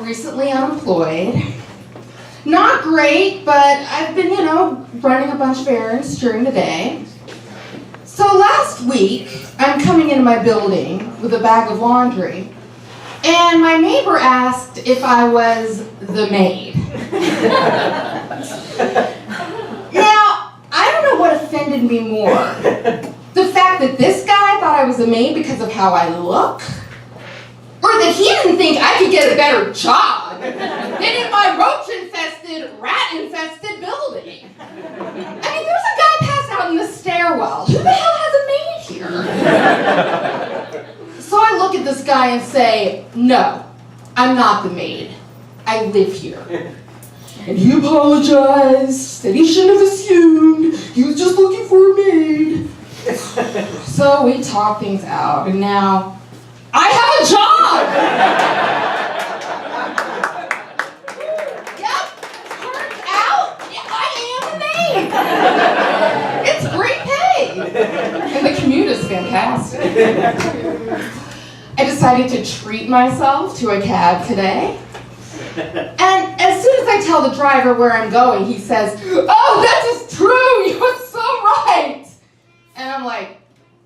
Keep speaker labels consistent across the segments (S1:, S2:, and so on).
S1: recently unemployed. Not great, but I've been, running a bunch of errands during the day. So last week, I'm coming into my building with a bag of laundry, and my neighbor asked if I was the maid. Now, I don't know what offended me more. The fact that this guy thought I was a maid because of how I look, or that he didn't think I could get a better job than in my roach-infested, rat-infested building. I mean, there's a guy passed out in the stairwell. Who the hell has a maid here? So I look at this guy and say, no, I'm not the maid. I live here. And he apologized, said he shouldn't have assumed. He was just looking for a maid. So we talked things out, and now I have a job! Yep, turns out I am a maid. It's great pay. And the commute is fantastic. I decided to treat myself to a cab today. And as soon as I tell the driver where I'm going, he says, oh, that is true, you are so right. And I'm like,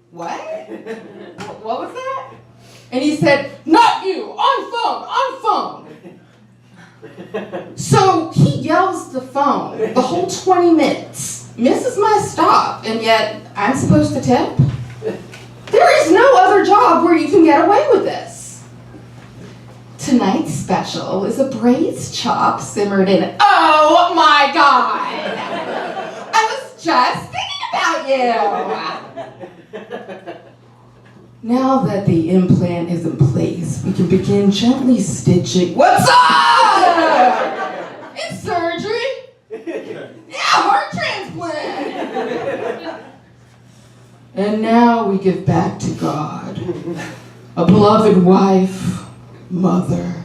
S1: what? What was that? And he said, not you, on phone. So he yells the phone the whole 20 minutes, misses my stop, and yet I'm supposed to tip? There is no other job where you can get away with this. Tonight's special is a braised chop simmered in, oh my God! I was just thinking about you! Now that the implant is in place, we can begin gently stitching. What's up? It's surgery. Yeah, heart transplant. And now we give back to God, a beloved wife, mother,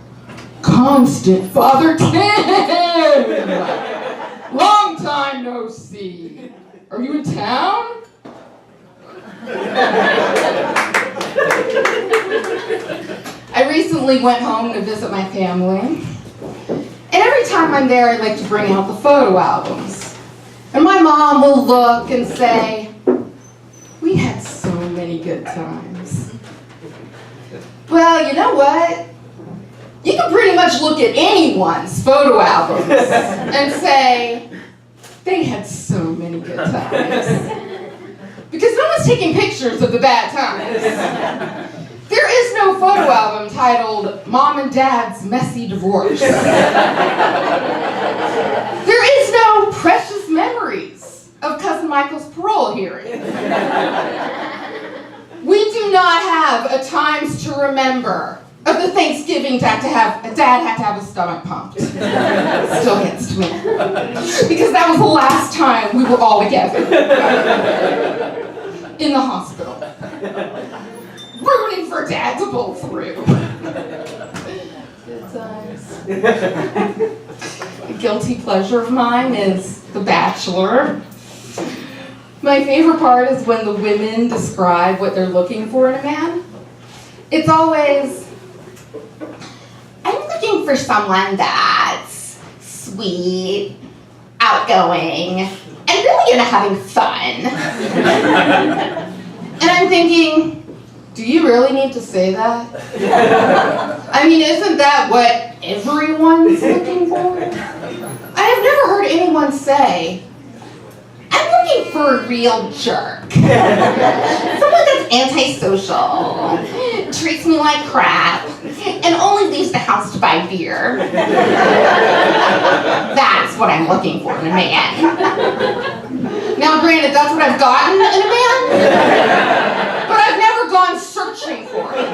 S1: constant Father Tim. Long time no see. Are you in town? I recently went home to visit my family, and every time I'm there, I like to bring out the photo albums. And my mom will look and say, we had so many good times. Well, you know what? You can pretty much look at anyone's photo albums and say, they had so many good times. Because no one's taking pictures of the bad times. There is no photo album titled Mom and Dad's Messy Divorce. There is no precious memories of Cousin Michael's parole hearing. We do not have a times to remember of the Thanksgiving Dad had to have his stomach pumped. Still gets to me. Because that was the last time we were all together. In the hospital. Rooting for Dad to pull through. Good times. A guilty pleasure of mine is The Bachelor. My favorite part is when the women describe what they're looking for in a man. It's always, I'm looking for someone that's sweet, outgoing, and really into having fun. And I'm thinking, do you really need to say that? I mean, isn't that what everyone's looking for? I have never heard anyone say, I'm looking for a real jerk. Someone that's antisocial, treats me like crap, and only leaves the house to buy beer. That's what I'm looking for in a man. Now, granted, that's what I've gotten in a man, but I've never gone searching for it.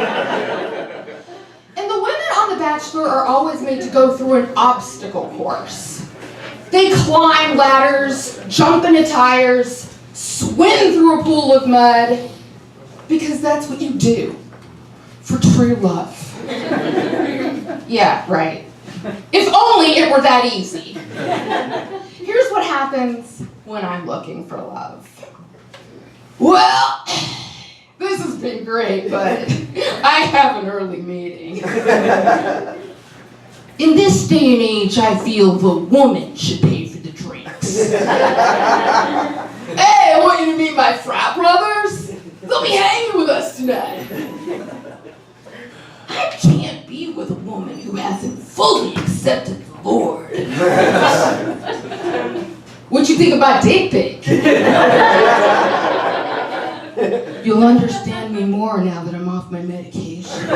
S1: And the women on The Bachelor are always made to go through an obstacle course. They climb ladders, jump into tires, swim through a pool of mud, because that's what you do for true love. Yeah, right. If only it were that easy. Here's what happens when I'm looking for love. Well, this has been great, but I have an early meeting. In this day and age, I feel the woman should pay for the drinks. Hey, I want you to meet my frat brothers. They'll be hanging with us tonight. I can't be with a woman who hasn't fully accepted the Lord. What you think about dick pic? You'll understand me more now that I'm off my medication.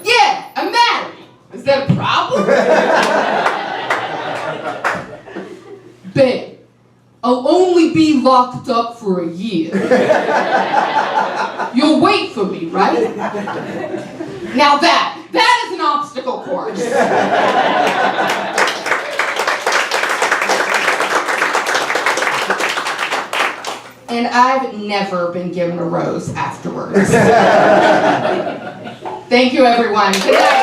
S1: Yeah, I'm married. Is that a problem? Babe, I'll only be locked up for a year. You'll wait for me, right? Now that is an obstacle course. And I've never been given a rose afterwards. Thank you, everyone. Good night.